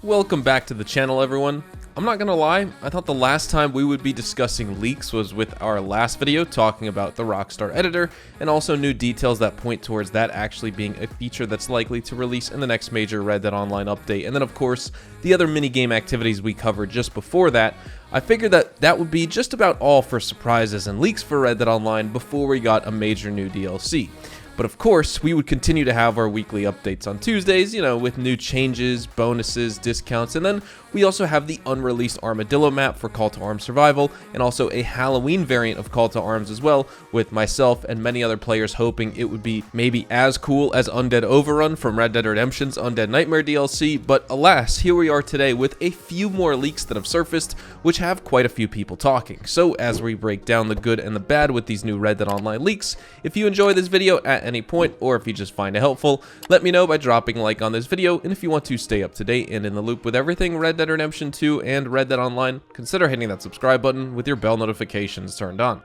Welcome back to the channel, everyone. I'm not gonna lie, I thought the last time we would be discussing leaks was with our last video talking about the Rockstar editor and also new details that point towards that actually being a feature that's likely to release in the next major Red Dead Online update, and then of course the other minigame activities we covered just before that. I figured that would be just about all for surprises and leaks for Red Dead Online before we got a major new DLC. But of course, we would continue to have our weekly updates on Tuesdays, with new changes, bonuses, discounts, and then we also have the unreleased Armadillo map for Call to Arms Survival, and also a Halloween variant of Call to Arms as well, with myself and many other players hoping it would be maybe as cool as Undead Overrun from Red Dead Redemption's Undead Nightmare DLC, but alas, here we are today with a few more leaks that have surfaced, which have quite a few people talking. So as we break down the good and the bad with these new Red Dead Online leaks, if you enjoy this video at any point, or if you just find it helpful, let me know by dropping a like on this video, and if you want to stay up to date and in the loop with everything Red Dead Redemption 2 and Red Dead Online, consider hitting that subscribe button with your bell notifications turned on.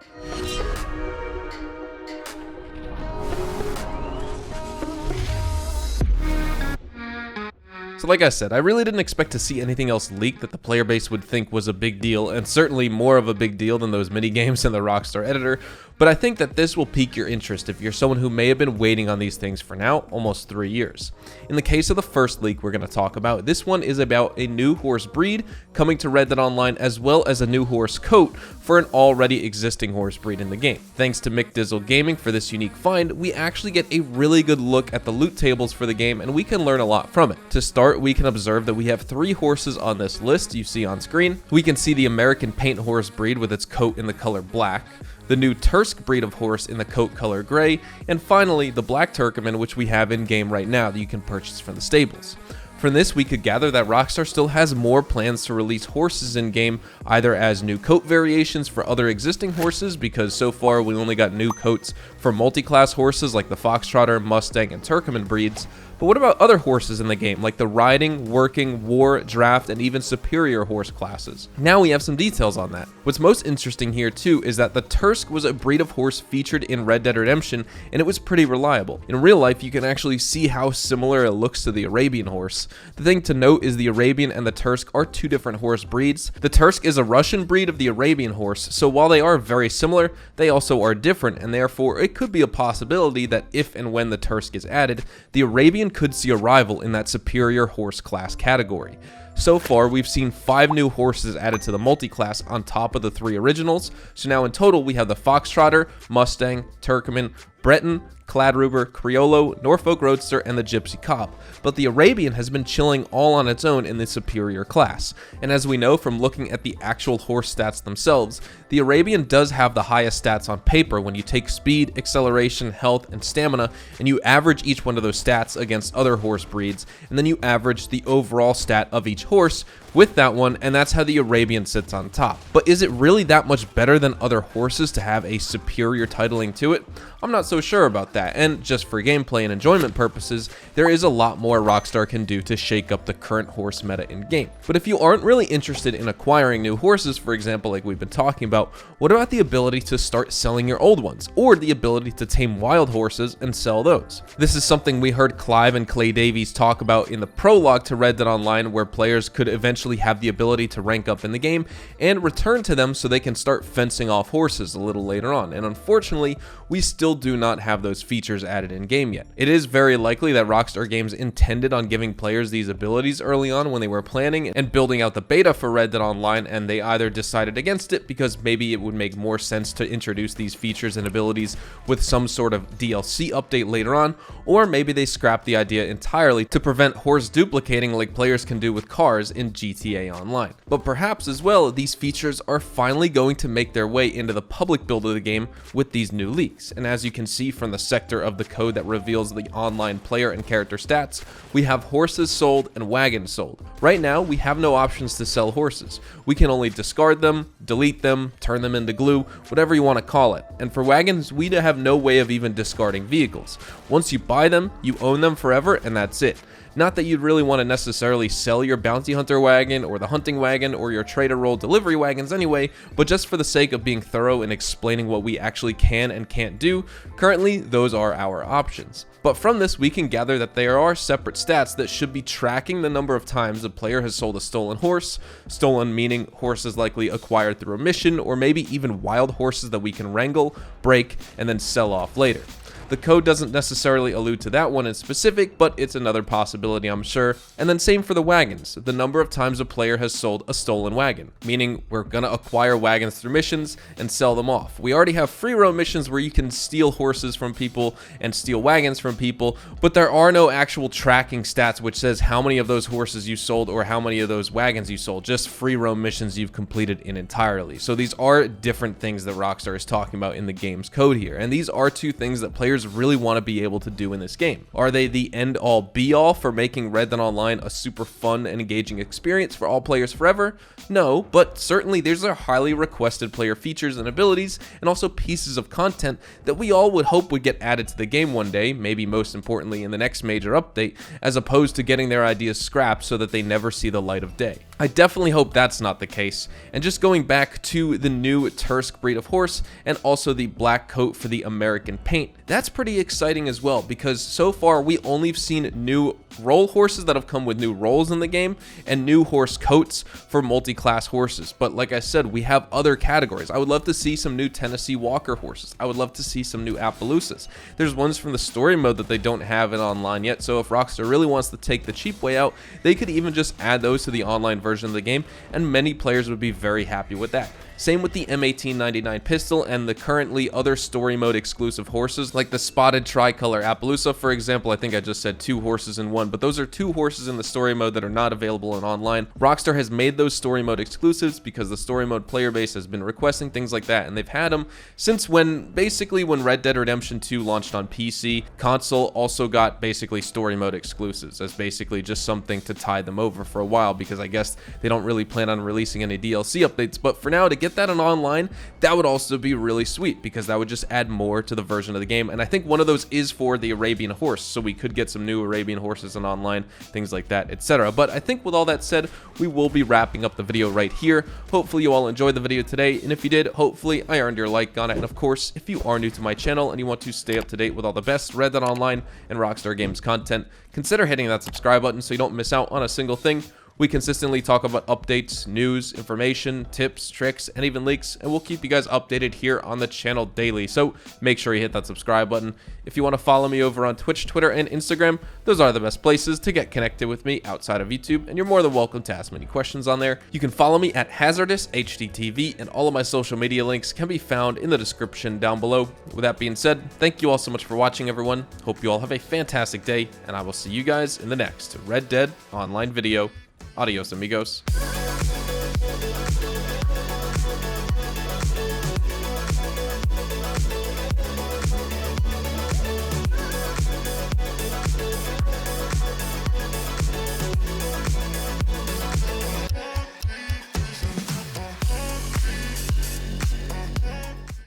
So like I said, I really didn't expect to see anything else leaked that the player base would think was a big deal, and certainly more of a big deal than those minigames in the Rockstar editor, but I think that this will pique your interest if you're someone who may have been waiting on these things for now almost 3 years. In the case of the first leak we're going to talk about, this one is about a new horse breed coming to Red Dead Online, as well as a new horse coat for an already existing horse breed in the game. Thanks to Mick Dizzle Gaming for this unique find, we actually get a really good look at the loot tables for the game, and we can learn a lot from it. To start, we can observe that we have 3 horses on this list you see on screen. We can see the American paint horse breed with its coat in the color black, the new Tursk breed of horse in the coat color gray, and finally the black Turkoman, which we have in game right now that you can purchase from the stables. From this, we could gather that Rockstar still has more plans to release horses in game, either as new coat variations for other existing horses, because so far we only got new coats for multi-class horses like the Foxtrotter, Mustang, and Turkoman breeds. But what about other horses in the game, like the riding, working, war, draft, and even superior horse classes? Now we have some details on that. What's most interesting here too is that the Tursk was a breed of horse featured in Red Dead Redemption, and it was pretty reliable. In real life, you can actually see how similar it looks to the Arabian horse. The thing to note is the Arabian and the Tursk are 2 different horse breeds. The Tursk is a Russian breed of the Arabian horse, so while they are very similar, they also are different, and therefore it could be a possibility that if and when the Tursk is added, the Arabian could see a rival in that superior horse class category. So far, we've seen 5 new horses added to the multi-class on top of the 3 originals, so now in total we have the Foxtrotter, Mustang, Turkoman, Breton, Cladruber, Criollo, Norfolk Roadster, and the Gypsy Cob, but the Arabian has been chilling all on its own in the superior class, and as we know from looking at the actual horse stats themselves, the Arabian does have the highest stats on paper when you take speed, acceleration, health, and stamina, and you average each one of those stats against other horse breeds, and then you average the overall stat of each horse with that one, and that's how the Arabian sits on top. But is it really that much better than other horses to have a superior titling to it? I'm not so sure about that, and just for gameplay and enjoyment purposes, there is a lot more Rockstar can do to shake up the current horse meta in game. But if you aren't really interested in acquiring new horses, for example, like we've been talking about, what about the ability to start selling your old ones, or the ability to tame wild horses and sell those? This is something we heard Clive and Clay Davies talk about in the prologue to Red Dead Online, where players could eventually have the ability to rank up in the game and return to them so they can start fencing off horses a little later on, and unfortunately, we still do not have those features added in game yet. It is very likely that Rockstar Games intended on giving players these abilities early on when they were planning and building out the beta for Red Dead Online, and they either decided against it because maybe it would make more sense to introduce these features and abilities with some sort of DLC update later on, or maybe they scrapped the idea entirely to prevent horse duplicating like players can do with cars in GTA Online. But perhaps as well, these features are finally going to make their way into the public build of the game with these new leaks, and as you can see from the sector of the code that reveals the online player and character stats, we have horses sold and wagons sold. Right now, we have no options to sell horses. We can only discard them, delete them, turn them into glue, whatever you want to call it. And for wagons, we have no way of even discarding vehicles. Once you buy them, you own them forever, and that's it. Not that you'd really want to necessarily sell your bounty hunter wagon or the hunting wagon or your trader roll delivery wagons anyway, but just for the sake of being thorough and explaining what we actually can and can't do, currently those are our options. But from this, we can gather that there are separate stats that should be tracking the number of times a player has sold a stolen horse, stolen meaning horses likely acquired through a mission, or maybe even wild horses that we can wrangle, break, and then sell off later. The code doesn't necessarily allude to that one in specific, but it's another possibility, I'm sure. And then same for the wagons, the number of times a player has sold a stolen wagon, meaning we're gonna acquire wagons through missions and sell them off. We already have free roam missions where you can steal horses from people and steal wagons from people, but there are no actual tracking stats which says how many of those horses you sold or how many of those wagons you sold, just free roam missions you've completed in entirely. So these are different things that Rockstar is talking about in the game's code here, and these are two things that players really want to be able to do in this game. Are they the end all be all for making Red Dead Online a super fun and engaging experience for all players forever? No, but certainly these are highly requested player features and abilities, and also pieces of content that we all would hope would get added to the game one day, maybe most importantly in the next major update, as opposed to getting their ideas scrapped so that they never see the light of day. I definitely hope that's not the case. And just going back to the new Tursk breed of horse and also the black coat for the American paint, that's pretty exciting as well, because so far we only have seen new roll horses that have come with new rolls in the game and new horse coats for multi-class horses. But like I said, we have other categories. I would love to see some new Tennessee Walker horses. I would love to see some new Appaloosas. There's ones from the story mode that they don't have in online yet, so if Rockstar really wants to take the cheap way out, they could even just add those to the online version of the game, and many players would be very happy with that. Same with the M1899 pistol and the currently other story mode exclusive horses like the spotted tricolor Appaloosa, for example. I think I just said two horses in one, but those are two horses in the story mode that are not available in online. Rockstar has made those story mode exclusives because the story mode player base has been requesting things like that, and they've had them since when Red Dead Redemption 2 launched on PC. Console also got basically story mode exclusives as basically just something to tide them over for a while, because I guess they don't really plan on releasing any DLC updates. But for now, to get that on online, that would also be really sweet, because that would just add more to the version of the game. And I think one of those is for the Arabian horse, so we could get some new Arabian horses in online, things like that, etc. But I think with all that said, we will be wrapping up the video right here. Hopefully you all enjoyed the video today, and if you did, hopefully I earned your like on it. And of course, if you are new to my channel and you want to stay up to date with all the best Red Dead Online and Rockstar Games content, consider hitting that subscribe button so you don't miss out on a single thing. We consistently talk about updates, news, information, tips, tricks, and even leaks, and we'll keep you guys updated here on the channel daily, so make sure you hit that subscribe button. If you want to follow me over on Twitch, Twitter, and Instagram, those are the best places to get connected with me outside of YouTube, and you're more than welcome to ask many questions on there. You can follow me at HazardousHDTV, and all of my social media links can be found in the description down below. With that being said, thank you all so much for watching, everyone. Hope you all have a fantastic day, and I will see you guys in the next Red Dead Online video. Adios, amigos.